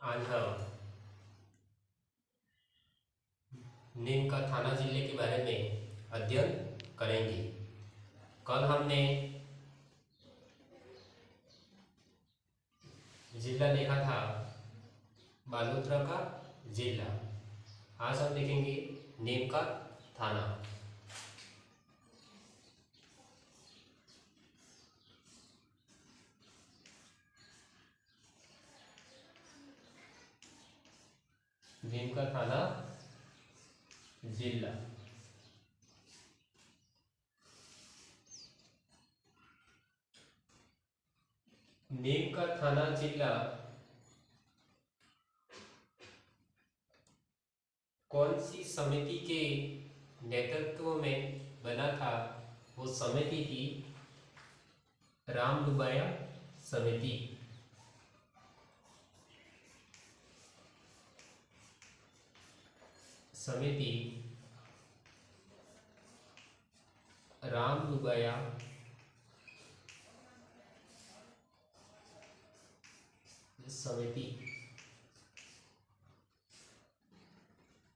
आज हम नीम का थाना जिले के बारे में अध्ययन करेंगे। कल हमने जिला देखा था बालोतरा का जिला। आज हम देखेंगे नीम का थाना। नीम का थाना जिला। नीम का थाना जिला कौन सी समिति के नेतृत्व में बना था? वो समिति थी रामदुबाया समिति। समिति रामदुबाया समिति।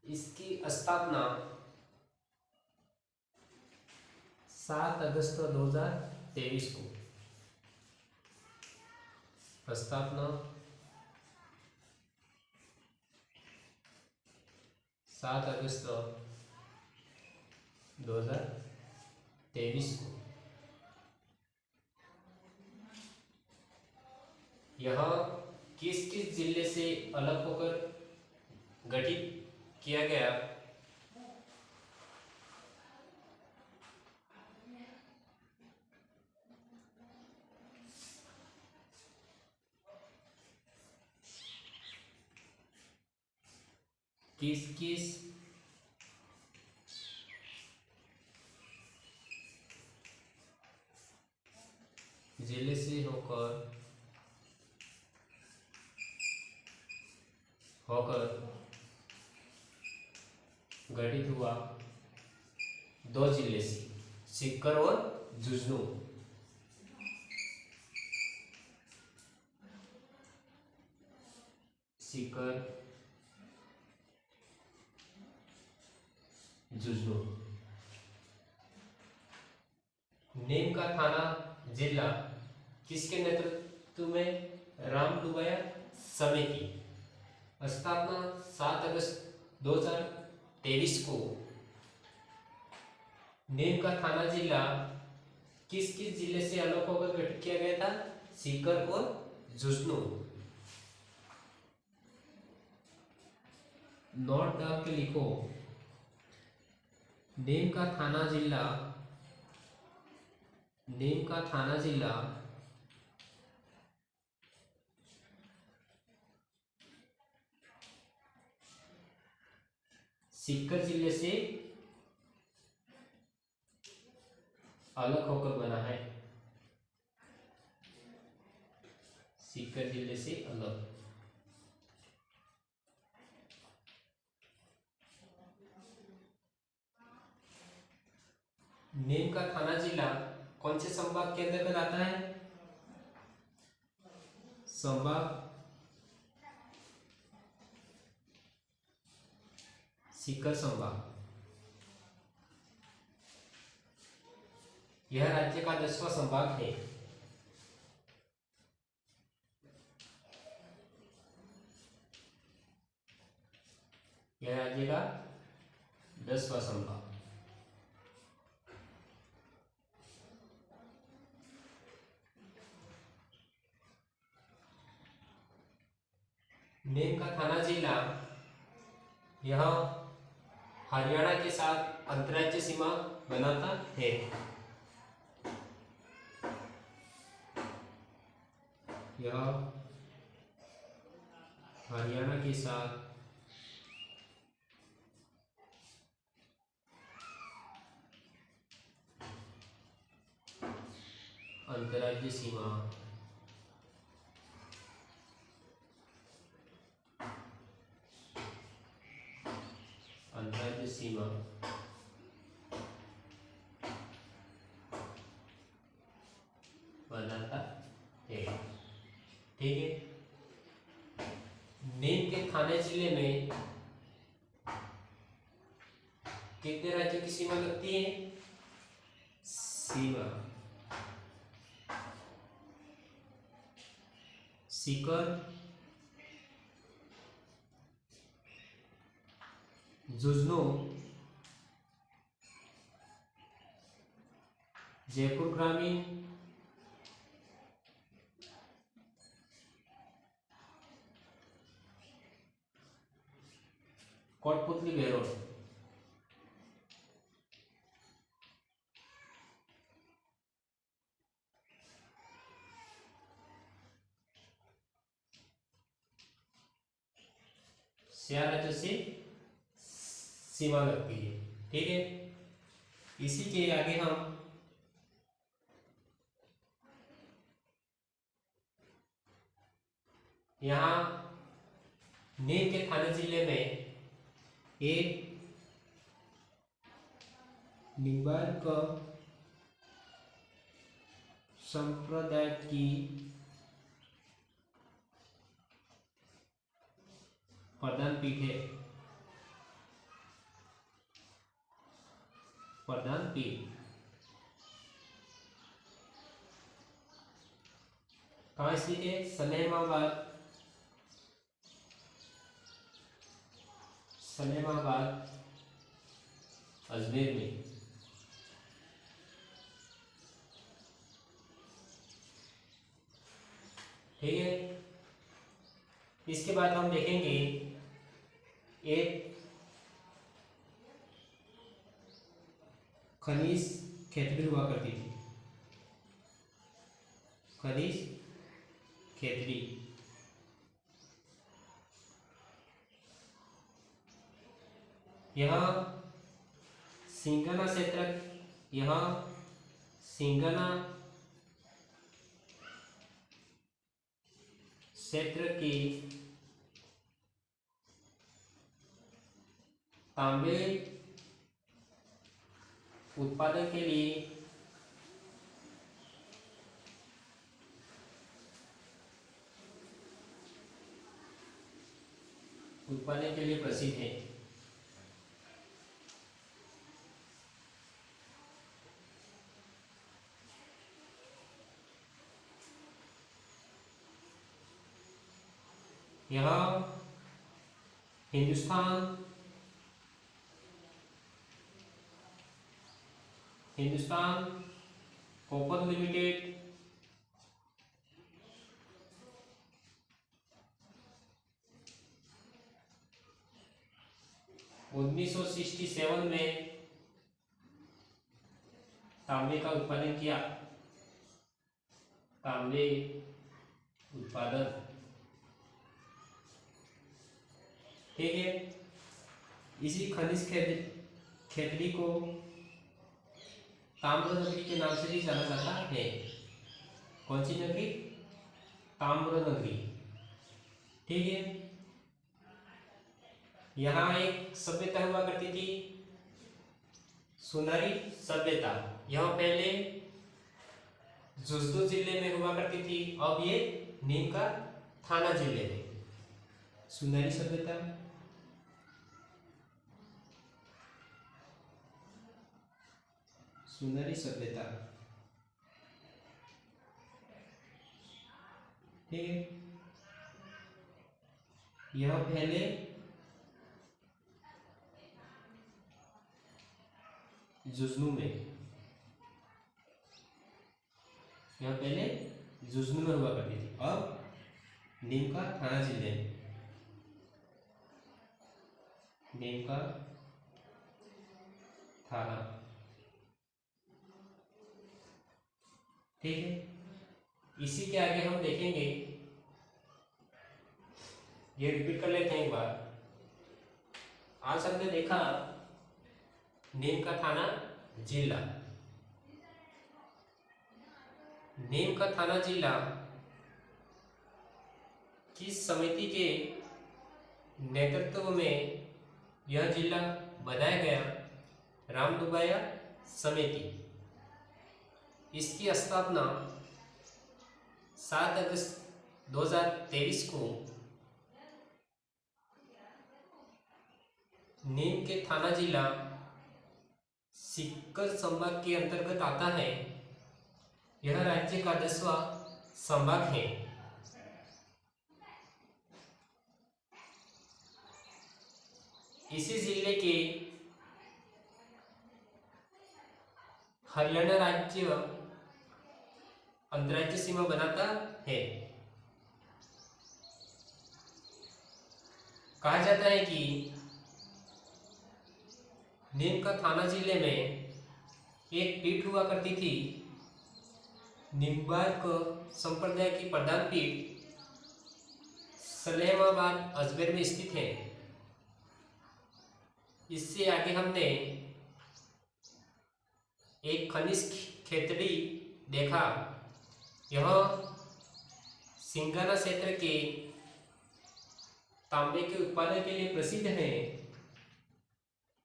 इसकी स्थापना 7 अगस्त 2023 को। स्थापना 7 अगस्त 2023 को। यह किस किस जिले से अलग होकर गठित किया गया? किस किस जिले से होकर गठित हुआ? 2 जिले से, सीकर और झुंझुनू। सीकर झुंझुनू। नीम का थाना जिला किसके नेतृत्व में? रामदुबाया समिति। स्थापना 7 अगस्त 2023 को। नीम का थाना जिला किस किस जिले से अलग होकर गठित किया गया था? सीकर और झुंझुनू। नोट डाल के लिखो। नीम का थाना जिला सीकर जिले से अलग होकर बना है। सीकर जिले से अलग। नीम का थाना जिला कौन से संभाग के अंतर्गत आता है? संभाग सीकर संभाग। यह राज्य का 10वां संभाग है। यह राज्य का 10वां संभाग। नीम का थाना जिला यह हरियाणा के साथ अंतर्राज्यीय सीमा बनाता है। यह हरियाणा के साथ अंतर्राज्यीय सीमा बनाता है। ठीक है। जिले में कितने राज्यों की सीमा लगती है? सीमा सीकर, झुंझुनू, जयपुर ग्रामीण, कोटपुतली बेरोड। चार राज्यों से सीमा लगती है। ठीक है, इसी के आगे हम यहाँ नीम के थाने जिले में एक निम्बार्क संप्रदाय की प्रधान पीठ है। प्रधान पीठ कहाँ स्थित है? सलेमाबाद, सलेमाबाद अजमेर में। ठीक है, इसके बाद हम देखेंगे एक खनिज खेतड़ी हुआ करती थी। खनिज खेतड़ी यहाँ सिंगना क्षेत्र, यहाँ सिंगना क्षेत्र की तांबे उत्पादन के लिए प्रसिद्ध है। यहाँ हिंदुस्तान कॉपर लिमिटेड, उन्नीस सौ 67 में तांबे का उत्पादन किया। तांबे उत्पादन। ठीक है, इसी खनिज खेतड़ी को ताम्र नगरी के नाम से भी जाना जाता है। कौन सी नगरी? ताम्र नगरी। ठीक है, यहाँ एक सभ्यता हुआ करती थी, सुनारी सभ्यता। यह पहले झुंझुनू जिले में हुआ करती थी, अब ये नीम का थाना जिले में। सुनारी सभ्यता, सुनारी सभ्यता। ठीक है, यह पहले झुंझुनू में, यह पहले झुंझुनू में हुआ करती थी, अब नीम का थाना जिले में। नीम का थाना। ठीक है, इसी के आगे हम देखेंगे, ये रिपीट कर लेते हैं एक बार। आज हमने देखा नीम का थाना जिला। नीम का थाना जिला किस समिति के नेतृत्व में यह जिला बनाया गया? रामदुबाया समिति। इसकी स्थापना 7 अगस्त 2023 को नीम के थाना जिला सीकर संभाग के अंतर्गत आता है। यह राज्य का 10वां संभाग है। इसी जिले के हरियाणा राज्य अंतर्राज्यीय सीमा बनाता है। कहा जाता है कि नीम का थाना जिले में एक पीठ हुआ करती थी। निम्बार्क संप्रदाय की प्रधान पीठ सलेमाबाद अजमेर में स्थित है। इससे आगे हमने एक खनिज खेतड़ी देखा। यह सिंगाना क्षेत्र के तांबे के उत्पादन के लिए प्रसिद्ध है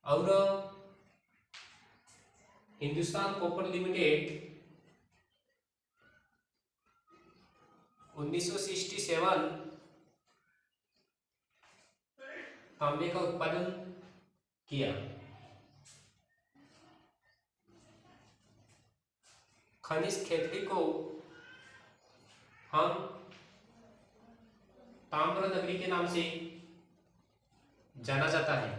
और हिंदुस्तान कॉपर लिमिटेड 1967 तांबे का उत्पादन किया। खनिज खेतड़ी को हम ताम्र नगरी के नाम से जाना जाता है।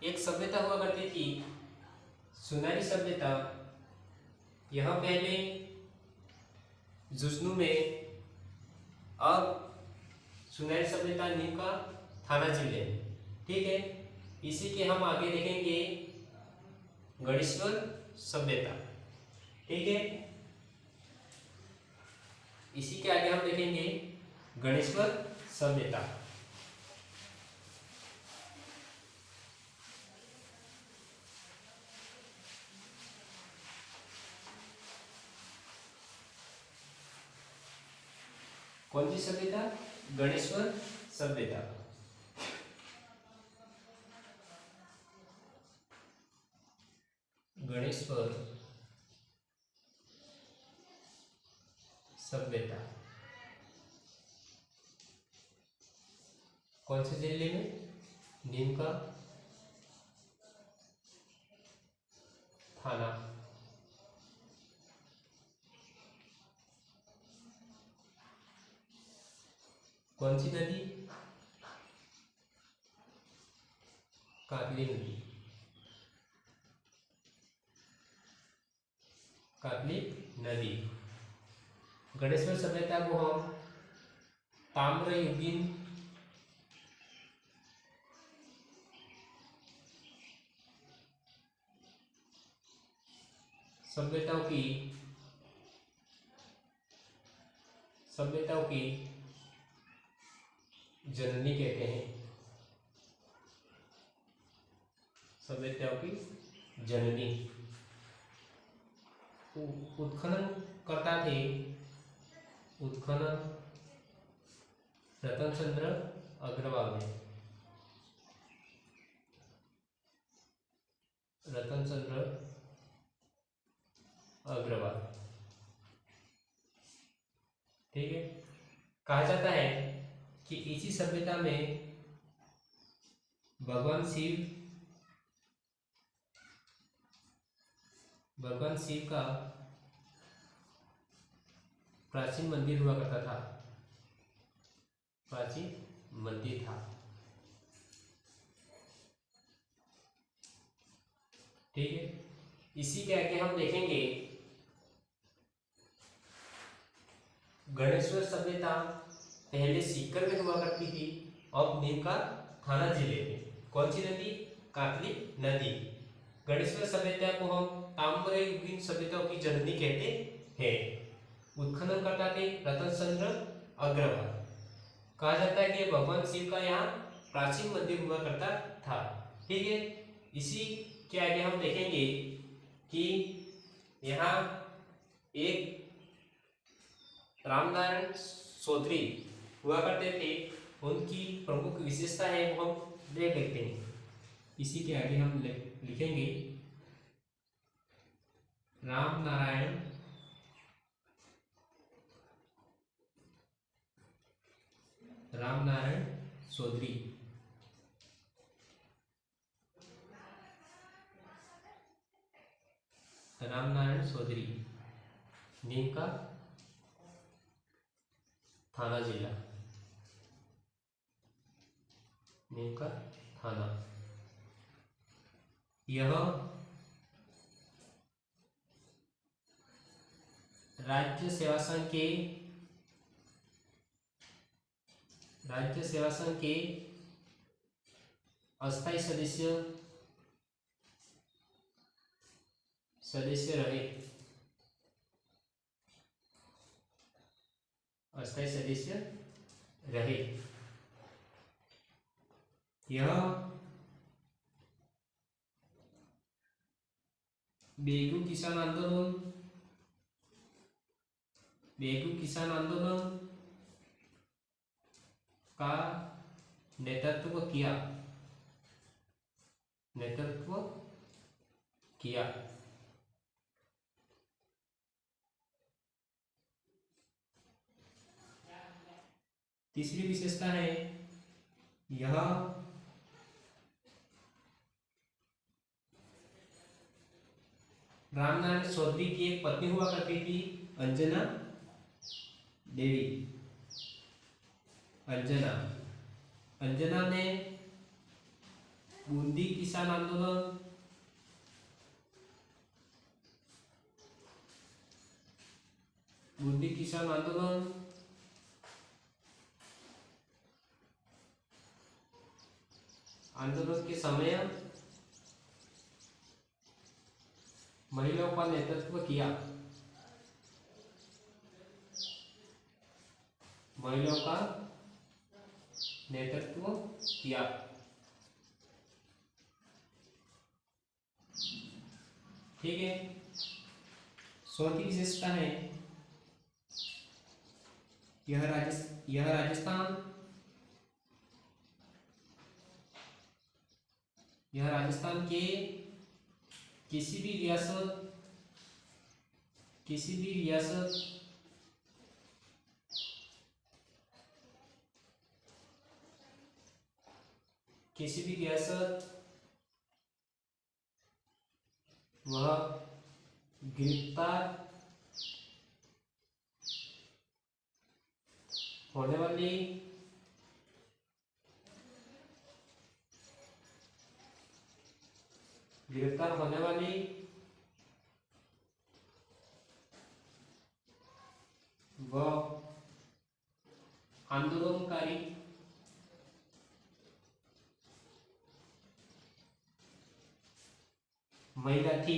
एक सभ्यता हुआ करती थी, सुनारी सभ्यता। यह पहले जुजनू में, अब सुनारी सभ्यता नीम का थाना जिले। ठीक है, इसी के हम आगे देखेंगे गणेश्वर सभ्यता। ठीक है, इसी के आगे हम देखेंगे गणेश्वर सभ्यता। कौन सी सभ्यता? गणेश्वर सभ्यता। गणेश्वर सभ्यता कौन से जिले में? नीम का थाना। कौन सी नदी? काकली नदी। काकली नदी। गणेश्वर सभ्यता को हम ताम्रयुगीन सभ्यताओं की जननी कहते हैं। सभ्यताओं की जननी। उत्खनन करता थे उत्खनन रतन चंद्र अग्रवाल ने। रतन चंद्र अग्रवाल। ठीक है, कहा जाता है कि इसी सभ्यता में भगवान शिव का प्राचीन मंदिर हुआ करता था। प्राचीन मंदिर था। ठीक है, इसी के आगे हम देखेंगे गणेश्वर सभ्यता पहले सीकर में हुआ करती थी, अब नीम का थाना जिले में। कौन सी नदी? काकली नदी। गणेश्वर सभ्यता को हम ताम्रयुगीन सभ्यताओं की जननी कहते हैं। उत्खनन करता थे रतन चंद्र अग्रवाल। कहा जाता है कि भगवान शिव का यहाँ प्राचीन मंदिर हुआ करता था। ठीक है, इसी के आगे हम देखेंगे कि यहाँ एक रामनारायण चौधरी हुआ करते थे। उनकी प्रमुख विशेषता है वो हम देख लेते हैं। इसी के आगे हम लिखेंगे रामनारायण चौधरी। रामनारायण चौधरी, नीम का थाना जिला, नीम का थाना। यह राज्य सेवा संघ के अस्थायी सदस्य रहे, अस्थायी सदस्य रहे। यह बेगू किसान आंदोलन का नेतृत्व किया। तीसरी विशेषता है, यह रामनारायण चौधरी की एक पत्नी हुआ करती थी, अंजना देवी। अंजना ने बूंदी किसान आंदोलन के समय महिलाओं का नेतृत्व किया। ठीक है। चौथी विशेषता है, यह राजस्थान के किसी भी रियासत वह गिरफ्तार होने वाली व आंदोलनकारी महिला थी।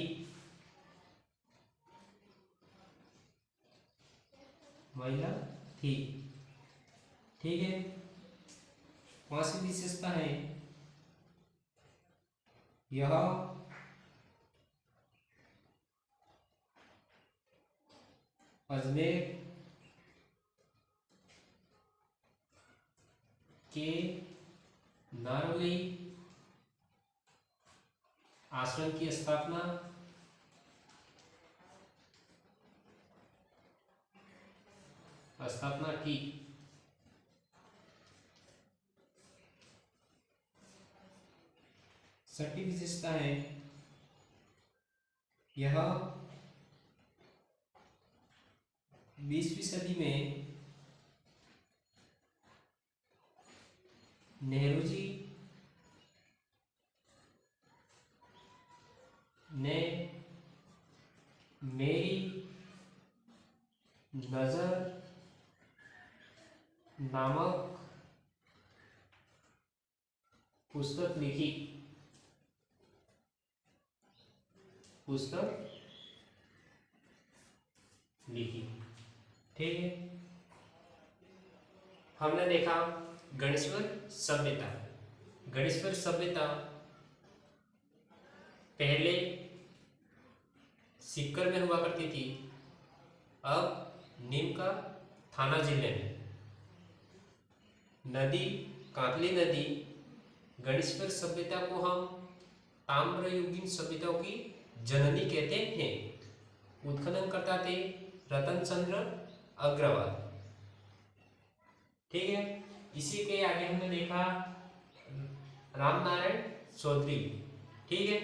ठीक है। पांचवी विशेषता है, यह अजमेर के नारोली आश्रम की स्थापना की। छठी विशेषता है, यह 20वीं सदी में नेहरू जी ने मेरी नजर नामक पुस्तक लिखी। ठीक है। हमने देखा गणेश्वर सभ्यता पहले सीकर में हुआ करती थी, अब नीम का थाना जिले में। नदी काकली नदी, गणेश्वर सभ्यता को हम ताम्रयुगीन सभ्यताओं की जननी कहते हैं। उत्खनन करता थे रतन चंद्र अग्रवाल। ठीक है। इसी के आगे हमने देखा रामनारायण चौधरी। ठीक है।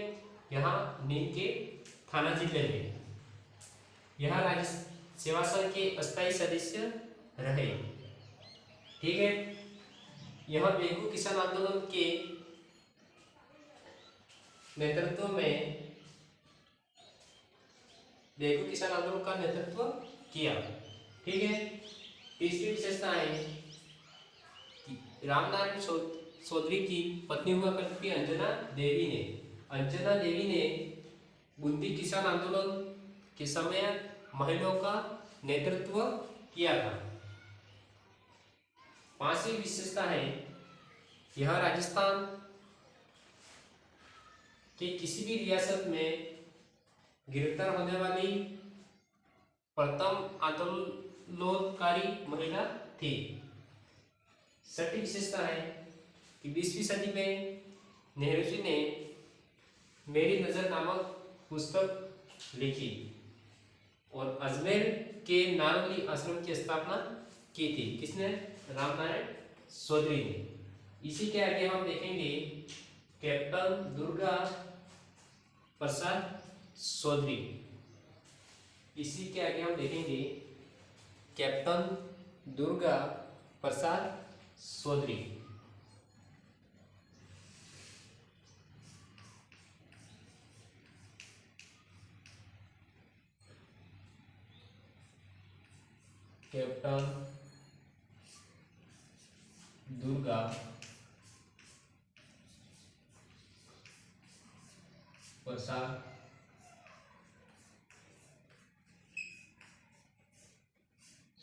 यहाँ नीम के थाना जिले में। यह राज्य सेवा संघ के अस्थायी सदस्य रहे। ठीक है, यह बेगू किसान आंदोलन के नेतृत्व में बेगू किसान आंदोलन का नेतृत्व किया। ठीक है, तीसरी विशेषता है रामनारायण चौधरी की पत्नी हुआ करती थी अंजना देवी ने। अंजना देवी ने बूंदी किसान आंदोलन के समय महिलाओं का नेतृत्व किया था। पांचवी विशेषता है यह राजस्थान के किसी भी रियासत में गिरफ्तार होने वाली प्रथम आंदोलनकारी महिला थी। छठी विशेषता है कि 20वीं सदी में नेहरू जी ने मेरी नजर नामक पुस्तक लिखी और अजमेर के नारवली आश्रम की स्थापना की थी। किसने? रामनारायण चौधरी ने। इसी के आगे हम देखेंगे कैप्टन दुर्गा प्रसाद चौधरी। इसी के आगे हम देखेंगे कैप्टन दुर्गा प्रसाद चौधरी। कैप्टन दुर्गा प्रसाद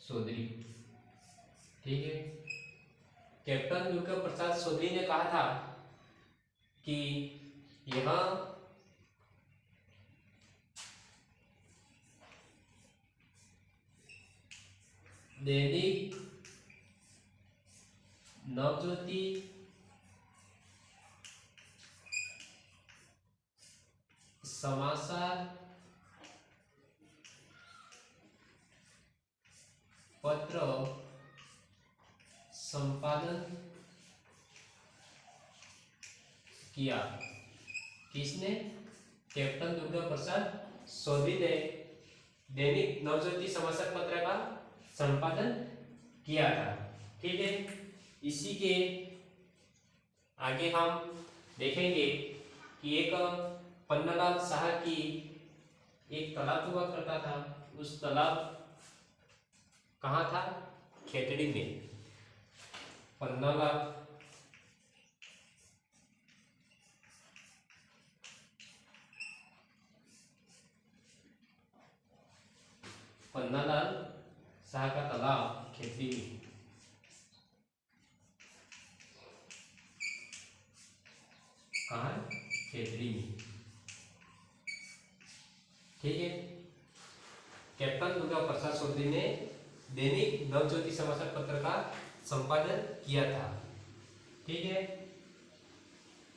चौधरी। ठीक है, कैप्टन दुर्गा प्रसाद चौधरी ने कहा था कि यह दैनिक नवज्योति समाचार पत्र संपादन किया। किसने? कैप्टन दुर्गा प्रसाद चौधरी ने दैनिक नवज्योति समाचार पत्र का संपादन किया था। ठीक है, इसी के आगे हम देखेंगे कि एक पन्नालाल शाह की एक तालाब हुआ करता था। उस तालाब कहाँ था? खेतड़ी में। पन्नालाल शाह का तालाब खेतड़ी में। कहाँ? खेतड़ी में। ठीक है, कैप्टन दुर्गा प्रसाद चौधरी ने दैनिक नवज्योति समाचार पत्र का संपादन किया था। ठीक है,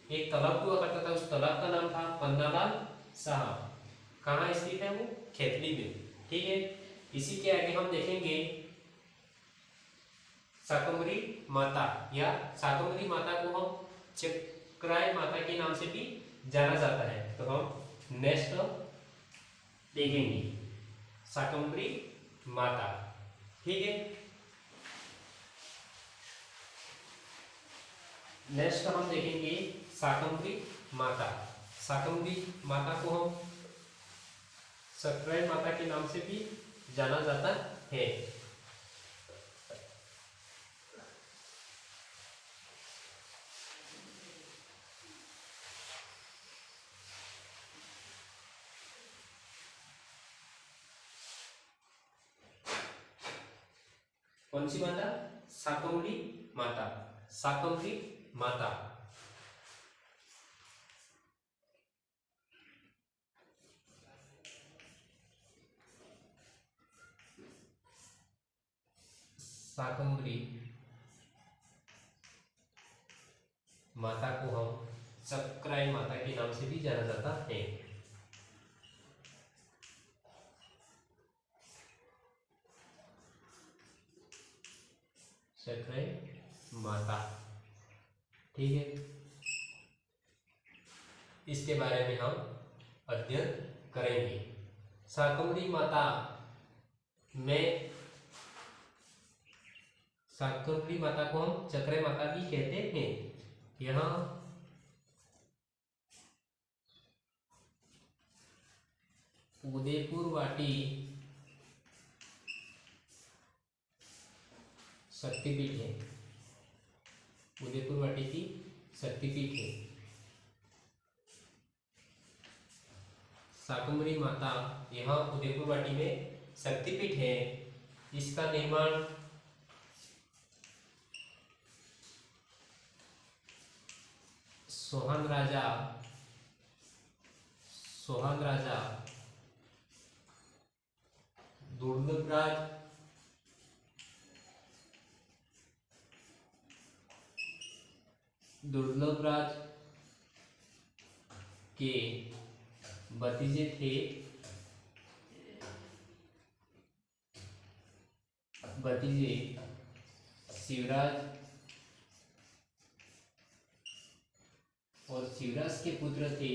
एक तालाब हुआ करता था, उस तालाब का नाम था पन्नालाल शाह। कहाँ स्थित है वो? खेतड़ी में। ठीक है, इसी के आगे हम देखेंगे शाकंभरी माता, या शाकंभरी माता को हम चक्राय माता के नाम से भी जाना जाता है। तो हम नेक्स्ट देखेंगे शाकंभरी माता। ठीक है, नेक्स्ट हम देखेंगे शाकंभरी माता। शाकंभरी माता को हम चक्राय माता के नाम से भी जाना जाता है। कौन सी माता? शाकंभरी माता। शाकंभरी माता। शाकंभरी माता को हम चक्राय माता के नाम से भी जाना जाता है। चक्राय माता। ठीक है, इसके बारे में हम अध्ययन करेंगे। शाकंभरी माता में शाकंभरी माता को हम चक्र माता भी कहते हैं। यहाँ उदयपुर वाटी शक्तिपीठ है, उदयपुर वाटी की शक्तिपीठ है। शाकंभरी माता यहाँ उदयपुर वाटी में शक्तिपीठ है। इसका निर्माण सोहान राजा दुर्लभराज के भतीजे थे। शिवराज और शिवराज के पुत्र थे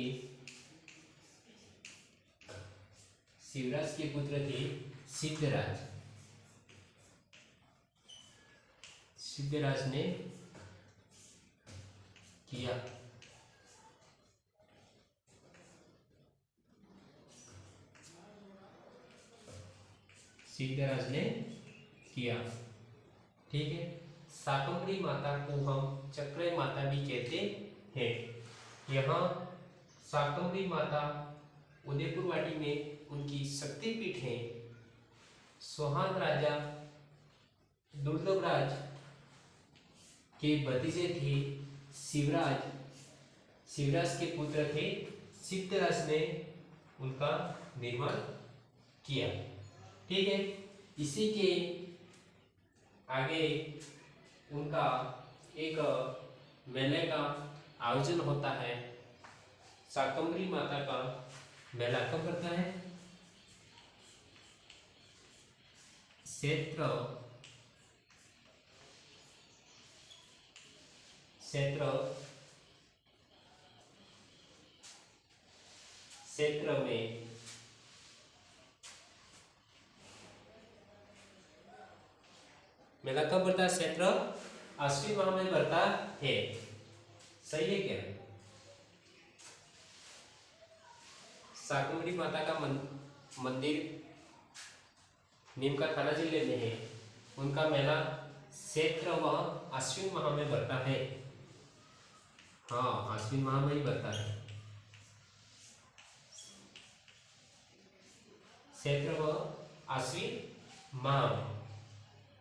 सिद्धराज ने किया। ठीक है। शाकंभरी माता को हम चक्र माता भी कहते हैं। यहाँ शाकंभरी माता उदयपुर वाटी में उनकी शक्तिपीठ है। सोहान राजा दुर्लभराज के भतीजे थे शिवराज के पुत्र थे सिद्धराज ने उनका निर्माण किया। ठीक है। इसी के आगे उनका एक मेले का आयोजन होता है। शाकंभरी माता का मेला कब पड़ता है? क्षेत्र में मेला कब बढ़ता है? क्षेत्र अश्विन माह में बढ़ता है। सही है क्या? शाकंभरी माता का मंदिर नीम का थाना जिले में है। उनका मेला क्षेत्र व अश्विन माह में बढ़ता है। हाँ, अश्विन माह में ही बढ़ता है। क्षेत्र व अश्विन माह में।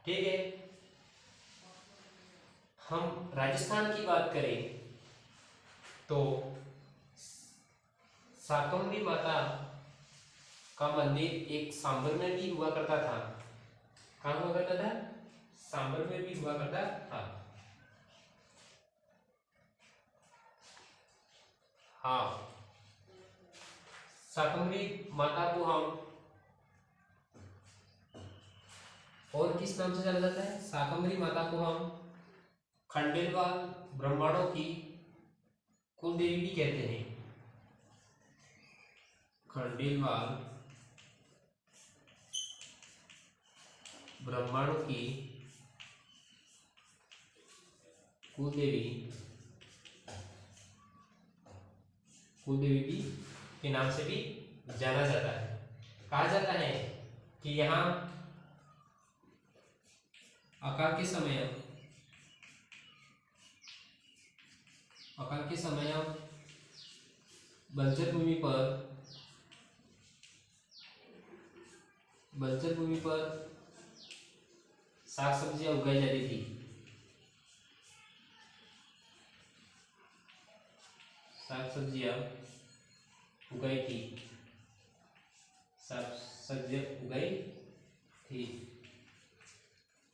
ठीक है। हम राजस्थान की बात करें तो शाकंभरी माता का मंदिर एक सांभर में भी हुआ करता था। कहाँ हुआ करता था? सांभर में भी हुआ करता था। हाँ, शाकंभरी माता को हम और किस नाम से जाना जाता है? शाकंभरी माता को हम खंडेलवाल ब्राह्मणों की कुलदेवी भी कहते हैं। खंडेलवाल ब्राह्मणों की कुलदेवी भी के नाम से भी जाना जाता है। कहा जाता है कि यहाँ अकाल के समय बंजर भूमि पर साग सब्जियां उगाई जाती थी। साग सब्जियां उगाई थी।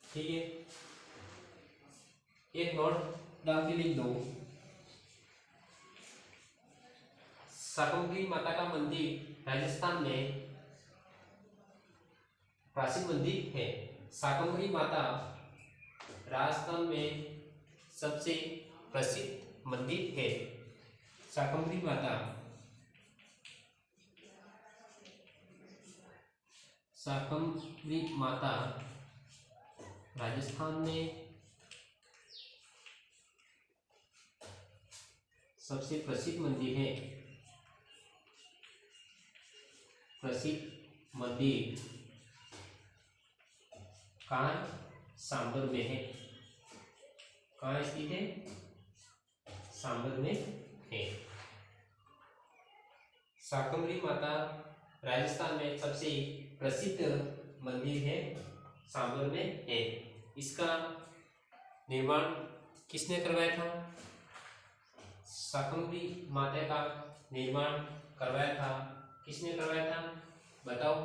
ठीक है। एक नोट डाल के लिख दो। शाकंभरी माता का मंदिर राजस्थान में प्राचीन मंदिर है। शाकंभरी माता राजस्थान में सबसे प्रसिद्ध मंदिर है। शाकंभरी माता शाकंभरी माता राजस्थान में सबसे प्रसिद्ध मंदिर है। प्रसिद्ध मंदिर कहाँ है? सांबर में है। कहाँ स्थित है? सांबर में है। शाकंभरी माता राजस्थान में सबसे प्रसिद्ध मंदिर है, सांबर में है। इसका निर्माण किसने करवाया था? शाकंभरी माता का निर्माण करवाया था, किसने करवाया था बताओ?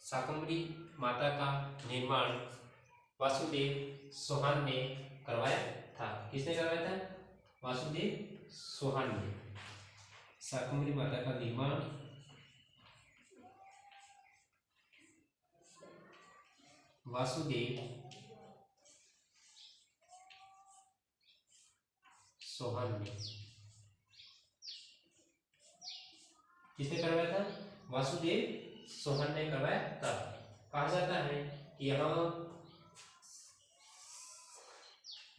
शाकंभरी माता का निर्माण वासुदेव चौहान ने करवाया था। किसने करवाया था? वासुदेव चौहान ने। शाकंभरी माता का निर्माण वासुदेव चौहान ने। किसने करवाया था? वासुदेव चौहान ने करवाया था। कहा जाता है कि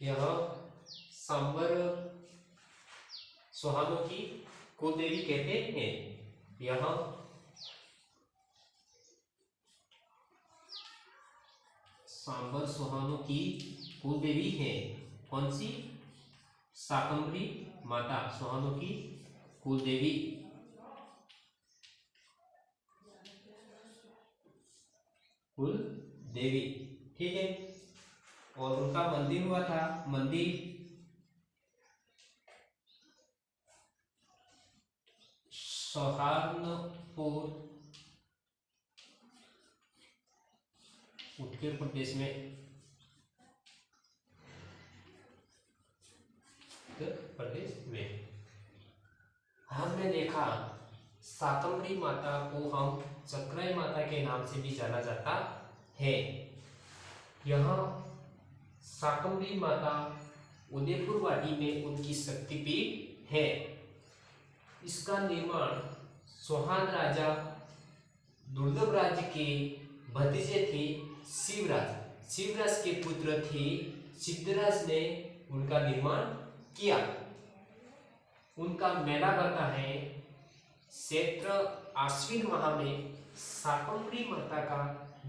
यह सांबर चौहानों की कुलदेवी कहते हैं। यह सांबर चौहानों की कुलदेवी है। कौन सी? शाकंभरी माता चौहानों की कुलदेवी। कुलदेवी, ठीक है। और उनका मंदिर हुआ था, मंदिर सहारनपुर उत्तर प्रदेश में। उत्तर प्रदेश में हमने देखा शाकंभरी माता को हम चक्राई माता के नाम से भी जाना जाता है। यह शाकंभरी माता उदयपुर वाटी में उनकी शक्तिपीठ है। इसका निर्माण चौहान राजा दुर्लभ राज्य के भतीजे थे शिवराज। शिवराज के पुत्र थे सिद्धराज ने उनका निर्माण किया। उनका मेला बनता है चैत्र आश्विन माह में। शाकंभरी माता का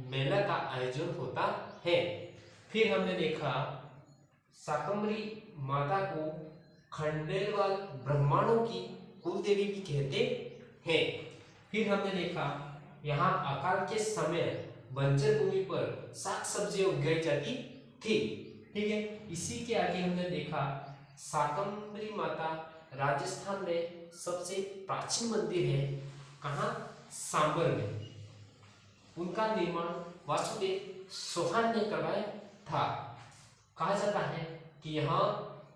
मेला का आयोजन होता है। फिर हमने देखा शाकंभरी माता को खंडेलवाल ब्राह्मणों की कुलदेवी भी कहते हैं। फिर हमने देखा यहाँ अकाल के समय बंजर भूमि पर साग सब्जियां उगाई जाती थी, ठीक है। इसी के आगे हमने देखा शाकंभरी माता राजस्थान में सबसे प्राचीन मंदिर है। कहाँ? सांबर में। उनका निर्माण वासुदेव चौहान ने करवाया था। कहा जाता है कि यहाँ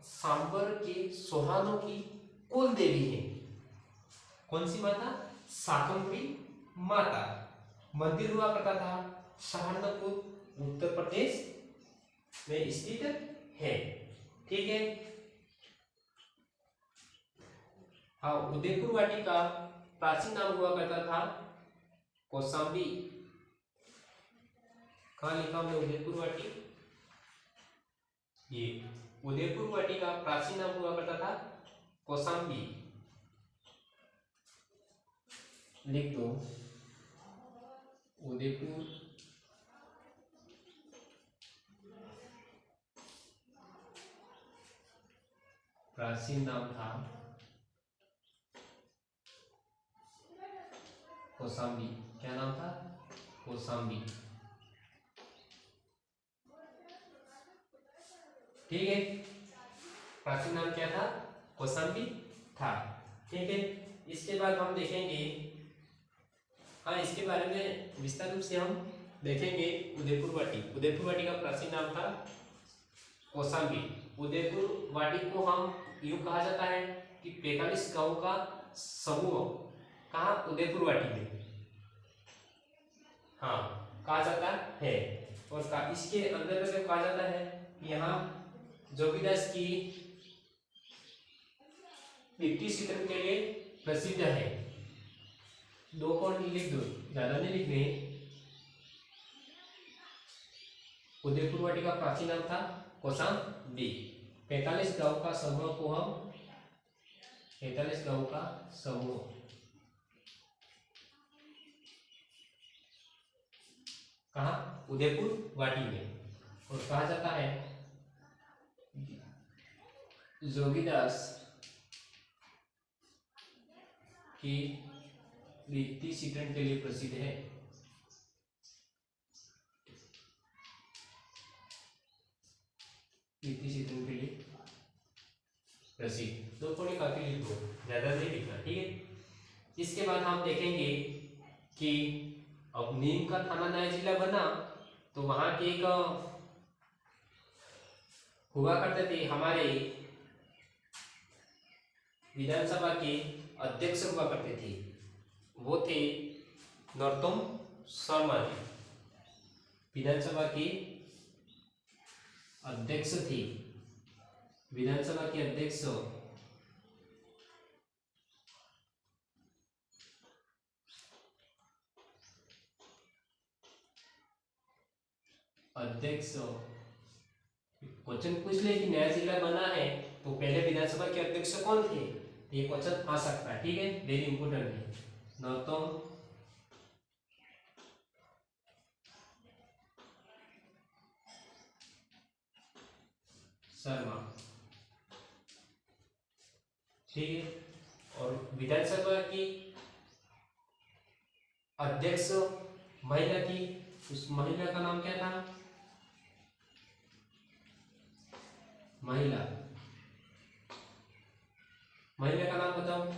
सांबर के चौहानों की कुल देवी है। कौन सी माता? शाकंभरी माता। मंदिर हुआ करता था सहारनपुर उत्तर प्रदेश में स्थित है, ठीक है। हाँ, उदयपुर वाटी का प्राचीन नाम हुआ करता था कौशाम्बी। कहाँ लिखा हमने उदयपुर वाटी? ये उदयपुर वाटी का प्राचीन नाम हुआ करता था कौशाम्बी। लिख दो उदयपुर प्राचीन नाम था कौशाम्बी। क्या नाम था? कौशाम्बी, ठीक है। प्राचीन नाम क्या था? कौशाम्बी था, ठीक है। इसके बाद हम देखेंगे, हाँ, इसके बारे में विस्तार रूप से हम देखेंगे उदयपुर वाटी। उदयपुर वाटी का प्राचीन नाम था कौशाम्बी। उदयपुर वाटी को हम यूं कहा जाता है कि 45 गांवों का समूह। कहाँ? उदयपुर वाटी में, हाँ, कहा जाता है। और इसके अंदर कहा जाता है कि यहाँ जोगीदास की लिट्टी चित्रण के लिए प्रसिद्ध है। 2 पॉइंट लिख दो, ज्यादा नहीं लिखने। उदयपुर वाटिका प्राचीन नाम था कौशाम्बी। 45 गांव का समूह को हम 45 गांव का समूह कहा उदयपुर वाटी में, और कहा जाता है जोगीदास की रीति चित्रण के लिए प्रसिद्ध है। रीति चित्रण के लिए प्रसिद्ध। 2 पॉइंट काफी लिख दो, ज्यादा नहीं लिखना, ठीक है। इसके बाद हम देखेंगे कि अब नीम का थाना नया जिला बना तो वहां के एक हुआ करते थे हमारे विधानसभा के अध्यक्ष हुआ करते थे, वो थे नरोत्तम शर्मा जी। विधानसभा के अध्यक्ष थे, विधानसभा के अध्यक्ष क्वेश्चन पूछ ले कि नया जिला बना है तो पहले विधानसभा के अध्यक्ष कौन थे, तो ये क्वेश्चन आ सकता है, ठीक है, वेरी इंपोर्टेंट है। नरोत्तम शर्मा, ठीक है। और विधानसभा की अध्यक्ष महिला थी, उस महिला का नाम क्या था, महिला का नाम बताओ।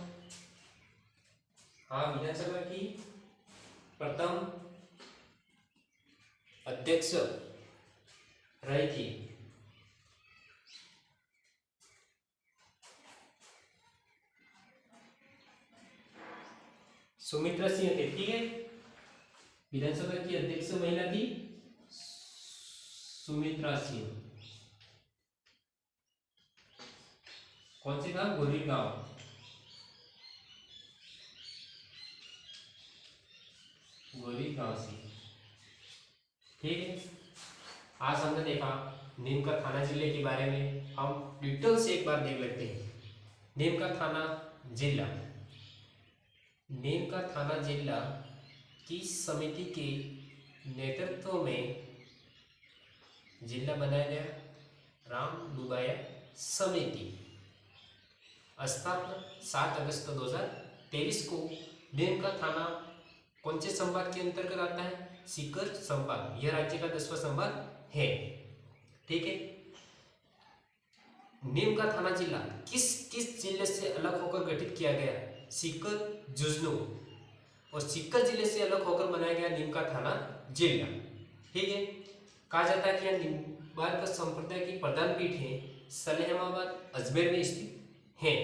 हाँ, विधानसभा की प्रथम अध्यक्ष रही थी सुमित्रा सिंह थे, ठीक है। विधानसभा की अध्यक्ष महिला थी सुमित्रा सिंह। कौन से गांव, गोरेगांव, से, ठीक है। आज हमने देखा नीम का थाना जिले के बारे में, हम डिटेल से एक बार देख लेते हैं। नीम का थाना जिला, नीम का थाना जिला की समिति के नेतृत्व में जिला बनाया गया, राम लुबाया समिति। स्थापना 7 अगस्त 2023 को। नीम का थाना कौन से संभाग के अंतर्गत आता है, सीकर संभाग, यह राज्य का 10वां संभाग है, ठीक है। नीम का थाना जिला किस किस जिले से अलग होकर गठित किया गया, सीकर, झुंझुनू, और सीकर जिले से अलग होकर बनाया गया नीम का थाना जिला, ठीक है। कहा जाता है कि यह निम्बार्क संप्रदाय की प्रधान पीठ है, सलेमाबाद अजमेर में स्थित है।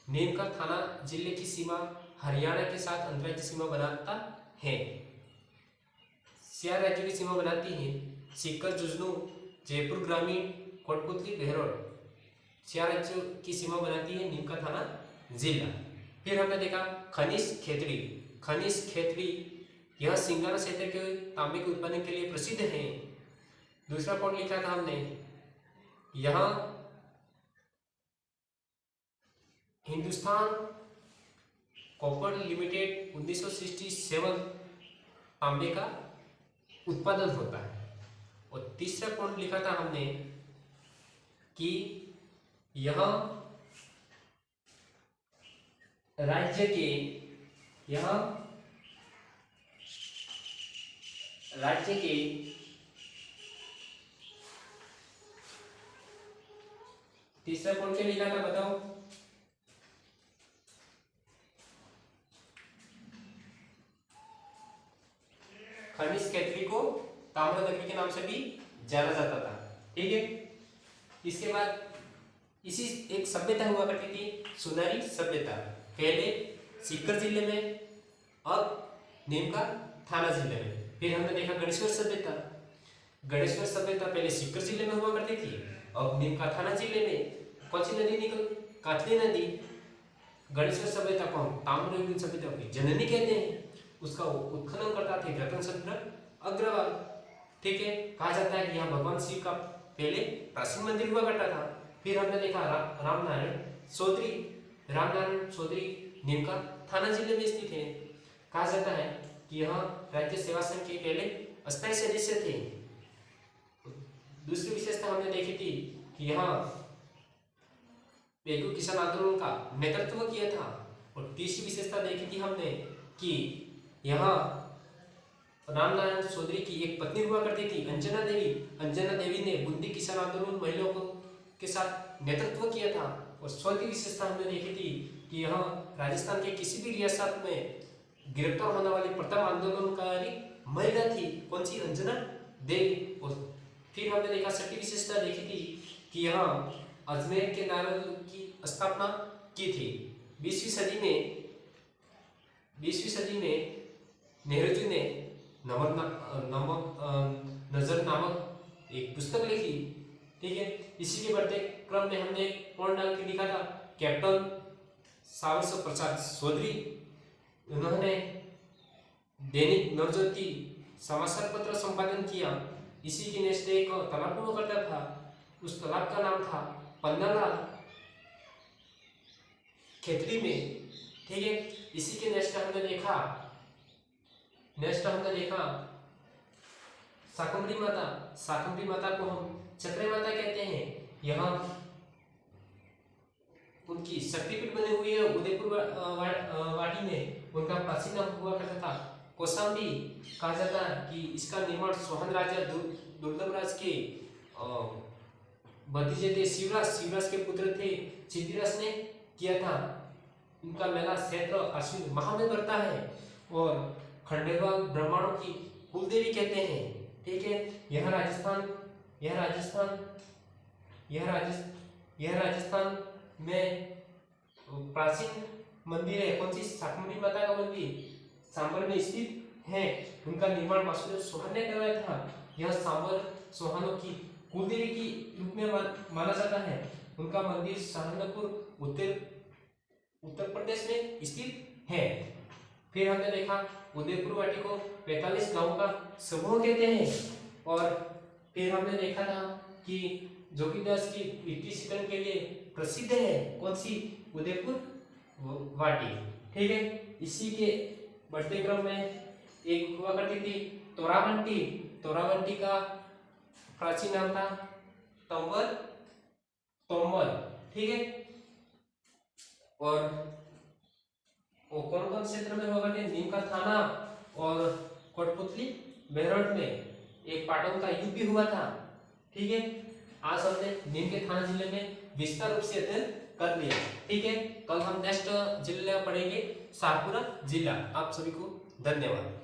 नीम का थाना जिले की सीमा हरियाणा के साथ अंतर्राज्यीय सीमा बनाता है। 4 राज्यों की सीमा बनाती है, सीकर, झुंझुनू, जयपुर ग्रामीण, कोटपुतली, बहरौल, 4 राज्यों की सीमा बनाती है नीम का थाना जिला। फिर हमने देखा खनिज खेतड़ी, खनिज खेतड़ी यह सिंगारा क्षेत्र के तांबे के उत्पादन के लिए प्रसिद्ध है। दूसरा पॉइंट लिखा था हमने, यह हिंदुस्तान कॉपर लिमिटेड 1967 तांबे का उत्पादन होता है। और तीसरा पॉइंट लिखा था हमने कि यह राज्य के तीसरा पॉइंट क्या लिखा था बताओ, खनिज खेतड़ी को ताम्र नगरी के नाम से भी जाना जाता था, ठीक है। इसके बाद इसी एक सभ्यता हुआ करती थी, सुनारी सभ्यता, पहले सीकर जिले में, अब नीम का थाना जिले में। फिर हमने देखा गणेश्वर सभ्यता, गणेश्वर सभ्यता पहले सीकर जिले में हुआ करती थी, अब नीम का थाना जिले में। कौन सी नदी निकल, कातली नदी। गणेश्वर सभ्यता को हम ताम्रयुगीन सभ्यता की जननी कहते हैं, उसका उत्खनन करता थे रतन चंद्र अग्रवाल। ठीक है, कहा जाता है कि यहाँ भगवान शिव का पहले प्राचीन मंदिर हुआ करता था। फिर हमने देखा रामनारायण चौधरी, रामनारायण चौधरी नीमका थाना जिले में स्थित है। कहा जाता है कि यह राज्य सेवा संघ के पहले अस्थायी सदस्य थे। दूसरी विशेषता हमने देखी थी कि यहाँ बेगू किसान आंदोलन का नेतृत्व किया था। और तीसरी विशेषता देखी थी हमने कि यहाँ रामनारायण चौधरी की एक पत्नी हुआ करती थी अंजना देवी। अंजना देवी ने बूंदी किसान आंदोलन महिलाओं के साथ नेतृत्व किया था। और चौथी विशेषता हमने देखी थी कि यहाँ राजस्थान के किसी भी रियासत में गिरफ्तार होने वाली प्रथम आंदोलनकारी महिला थी, कौन सी? अंजना देवी। और फिर हमने देखा छठी विशेषता देखी थी कि यहाँ अजमेर के नारद की स्थापना की थी। 20वीं सदी में नेहरू जी ने नजर नामक एक पुस्तक लिखी। ठीक है, इसी के बढ़ते क्रम में हमने पॉइंट डाल के लिखा था कैप्टन सावर प्रसाद चौधरी। उन्होंने दैनिक नवज्योति समाचार पत्र संपादन किया। इसी के नेक्स्ट एक तालाब हुआ करता था, उस तालाब का नाम था पन्नालाल खेतरी में। ठीक है, इसी के नेक्स्ट हमने देखा शाकंभरी माता। शाकंभरी माता को हम चतरे माता कहते हैं। यहाँ उनकी शक्तिपीठ बनी हुई है उदयपुर वाटी में। उनका प्राचीन नाम हुआ करता था कौशाम्बी। कहा जाता है कि इसका निर्माण सोहन राजा दुर्लभराज के भतीजे थे शिवराज के पुत्र थे चिदिराज ने किया था। उनका मेला क्षेत्र अश्विन माह में बढ़ता है और खंडेलवाल ब्राह्मणों की कुलदेवी कहते हैं। ठीक है, यह राजस्थान में प्राचीन मंदिर है, कौन सी? शाकंभरी माता का मंदिर सांबर में स्थित है। उनका निर्माण वासुदेव चौहान ने करवाया था। यह सांबर चौहानों की कुलदेवी की रूप में माना जाता है। उनका मंदिर सहारनपुर उत्तर प्रदेश में स्थित है। फिर हमने देखा उदयपुर वाटी को 45 गांवों का समूह कहते हैं। और फिर हमने देखा था कि जोगीदास की मिट्टी सिकन के लिए प्रसिद्ध है, कौन सी? उदयपुर वाटी। ठीक है, इसी के बढ़ते क्रम में एक हुआ करती थी तोरावंटी। तोरावंटी का प्राचीन नाम था तोम्बल। ठीक है, और कौन कौन क्षेत्र में हुआ करते? नीम का थाना और कोटपुतली मेरठ में एक पाटन का युद्ध भी हुआ था। ठीक है, आज हमने नीम के थाना जिले में विस्तार रूप से अध्ययन कर लिया। ठीक है, कल हम नेक्स्ट जिला पढ़ेंगे शाहपुरा जिला। आप सभी को धन्यवाद।